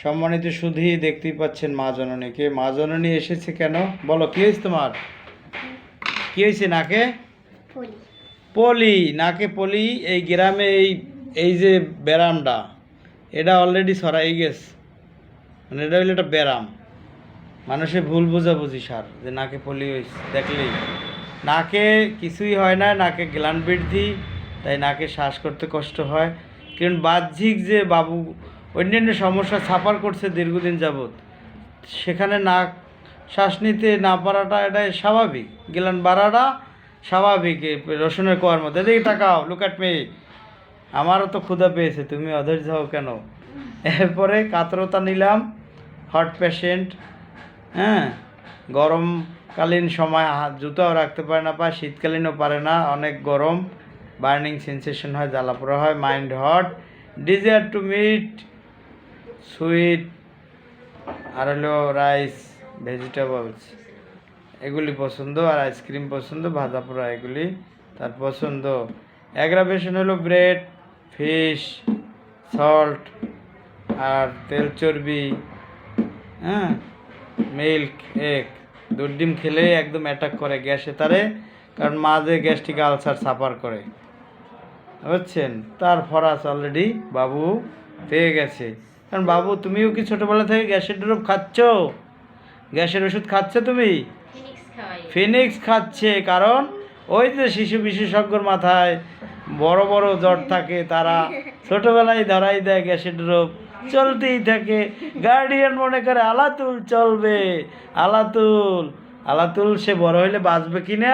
সম্মানিত সুধী, দেখতেই পাচ্ছেন মা জননীকে। মা জননী এসেছে কেন বলো, কি হয়েছে তোমার? কি হয়েছে নাকে? পলি, নাকে পলি। এই গ্রামে এই এই যে ব্যারামটা, এটা অলরেডি ছড়াই গেছে। মানে এটা হইলো একটা ব্যারাম, মানুষের ভুল বোঝাবুঝি সার যে নাকে পলি হয়েছে দেখলেই। নাকে কিছুই হয় না, নাকে গ্ল্যান্ড বৃদ্ধি, তাই নাকে শ্বাস করতে কষ্ট হয়। কারণ বাহ্যিক যে বাবু অন্যান্য সমস্যা ছাপার করছে দীর্ঘদিন যাবৎ, সেখানে নাক শ্বাস নিতে না পারাটা এটাই স্বাভাবিক। গ্ল্যান্ড বাড়াটা স্বাভাবিক। রসুনের কোয়ার মধ্যে দেখি তাকাও, লুক অ্যাট মি। আমারও তো ক্ষুধা পেয়েছে, তুমি অধৈর্য হও কেন? এরপরে কাতরতা নিলাম, হট পেশেন্ট। হ্যাঁ, গরমকালীন সময় জুতাও রাখতে পারে না, পায় শীতকালীনও পারে না, অনেক গরম, বার্নিং সেন্সেশন হয়, জ্বালাপোড়া হয়, mind hot, desire to meet sweet আর হলো রাইস ভেজিটেবলস, এগুলি পছন্দ। আর আইসক্রিম পছন্দ, ভাজা পোড়া এগুলি তার পছন্দ। অ্যাগ্রাভেশন হলো ব্রেড, ফিশ, সল্ট আর তেল চর্বি, হ্যাঁ, মিল্ক, এগ, দুধ ডিম খেলে একদম অ্যাটাক করে গ্যাসে তারে, কারণ মাঝে গ্যাস্ট্রিক আলসার সাফার করে, বুঝছেন? তার ফরাস অলরেডি বাবু পেয়ে গেছে। কারণ বাবু, তুমিও কি ছোটোবেলা থেকে গ্যাসের ড্রপ খাচ্ছ? গ্যাসের ওষুধ খাচ্ছ তুমি? ফিনিক্স খাচ্ছে, কারণ ওই যে শিশু বিশেষজ্ঞর মাথায় বড় বড় জ্বর থাকে, তারা ছোটোবেলায় ধরাই দেয় গ্যাসের ড্রপ, চলতেই থাকে। গার্ডিয়ান মনে করে আলাতুল চলবে, আলাতুল আলাতুল, সে বড় হইলে বাঁচবে কি না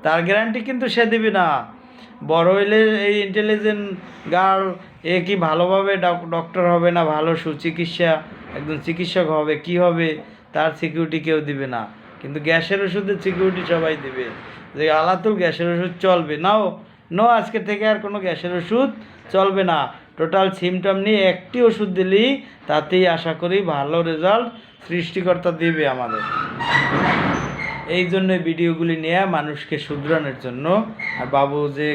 তার গ্যারান্টি কিন্তু সে দিবি না। বড় হইলে এই ইন্টেলিজেন্ট গার্ল এ কি ভালোভাবে ডক্টর হবে না, ভালো সুচিকিৎসা একজন চিকিৎসক হবে, কি হবে তার সিকিউরিটি কেউ দিবে না। কিন্তু গ্যাসের ওষুধের সিকিউরিটি সবাই দিবে, যে আলাতুল গ্যাসের ওষুধ চলবে নাও। নো, আজকে থেকে আর কোনো গ্যাসের ওষুধ চলবে না। টোটাল সিমটম নিয়ে একটি ওষুধ দিলেই তাতেই আশা করি ভালো রেজাল্ট সৃষ্টিকর্তা দিবে আমাদের। এই জন্য ভিডিওগুলি নেওয়া, মানুষকে শুধরানোর জন্য। আর বাবু যে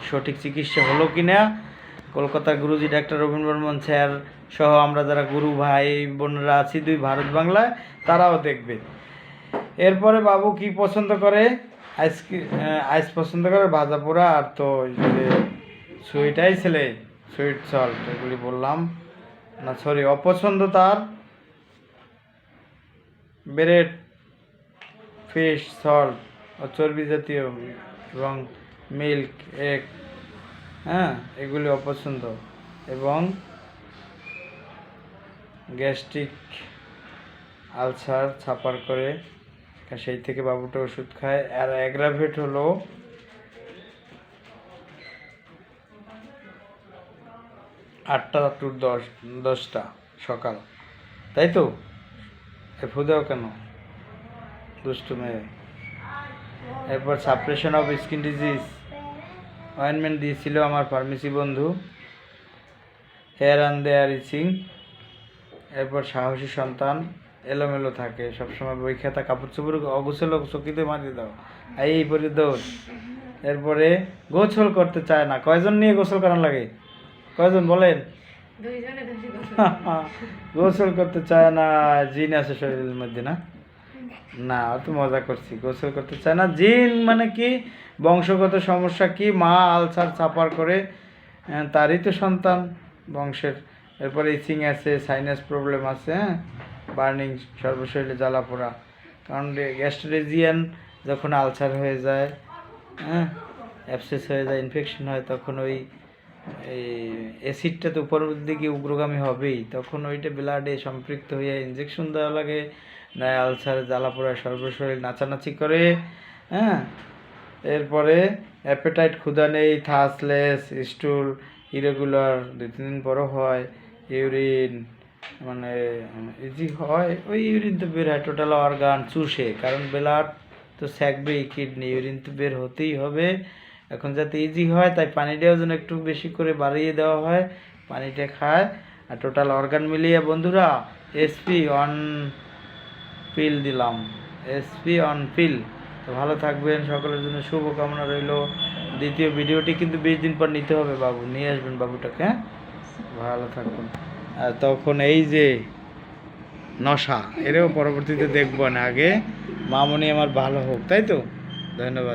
সঠিক চিকিৎসা হলো কি না, কলকাতার গুরুজি ডাক্তার রবীন্দ্র বর্মন স্যার সহ আমরা যারা গুরু ভাই বোনরা আছি দুই ভারত বাংলায়, তারাও দেখবে। এরপরে বাবু কি পছন্দ করে? আইস পছন্দ করে, ভাজা পোড়া, আর তো সুইটাই ছেলে, সুইট সল্ট এগুলি বললাম না, সরি, অপছন্দ তার ব্রেড, ফিশ, সল্ট ও চর্বি জাতীয় এবং মিল্ক, এগ, হ্যাঁ, এগুলি অপছন্দ। এবং গ্যাস্ট্রিক আলসার ছাপার করে, সেই থেকে বাবুটা ওষুধ খায়। আর অ্যাগ্রাভেট হলো 8টা টু 10টা সকাল, তাই তো? ফুদাও কেন দুষ্টু মেয়ে? এরপর suppression of skin disease ointment দিয়েছিল আমার ফার্মেসি বন্ধু, হেয়ার অ্যান্ড দেয়ার ইচিং। এরপর সাহসী সন্তান, এলোমেলো থাকে সবসময়, বই খাতা কাপড় চোপড় অগোছালো চকিতে মারিয়ে দাও, এই পরে দৌড়। এরপরে গোসল করতে চায় না। কয়জন নিয়ে গোসল করার লাগে? কয়জন বলেন? গোসল করতে চায় না, জিন আছে শরীরের মধ্যে না? না, অত মজা করছি। গোসল করতে চায় না, জিন মানে কি? বংশগত সমস্যা কি? মা আলসার সাফার করে, তারই তো সন্তান বংশের। এরপরে ইচিং আছে, সাইনাস প্রবলেম আছে, হ্যাঁ, বার্নিং, সর্বশরীরে জ্বালা পোড়া। কারণ গ্যাস্ট্রেজিয়ান যখন আলসার হয়ে যায়, হ্যাঁ, অ্যাবসেস হয়ে যায়, ইনফেকশন হয়, তখন ওই অ্যাসিডটা তো উপরের দিকে উগ্রগামী হবেই, তখন ওইটা ব্লাডে সম্পৃক্ত হয়ে ইনজেকশন দেওয়া লাগে, না আলসারে জ্বালা পোড়া, সর্বশরীর নাচানাচি করে, হ্যাঁ। এরপরে অ্যাপেটাইট, ক্ষুধা নেই, থাসলেস, স্টুল ইরেগুলার, 2-3 দিন পরও হয়, ইউরিন মানে ইজি হয়, ওই ইউরিন তো বের হয়, টোটাল অর্গান চুষে, কারণ ব্লাড তো স্যাকবেই, কিডনি, ইউরিন তো বের হতেই হবে। এখন যাতে ইজি হয় তাই পানিটাও যেন একটু বেশি করে বাড়িয়ে দেওয়া হয়, পানিটা খায়। আর টোটাল অর্গান মিলিয়ে বন্ধুরা এসপি অন পিল দিলাম, এসপি অন পিল। তো ভালো থাকবেন, সকলের জন্য শুভকামনা রইল। দ্বিতীয় ভিডিওটি কিন্তু 20 দিন পর নিতে হবে বাবু, নিয়ে আসবেন বাবুটাকে, হ্যাঁ? ভালো থাকবেন। আর তখন এই যে নশা, এরও পরবর্তীতে দেখবো না, আগে মামনি আমার ভালো হোক, তাই তো? ধন্যবাদ।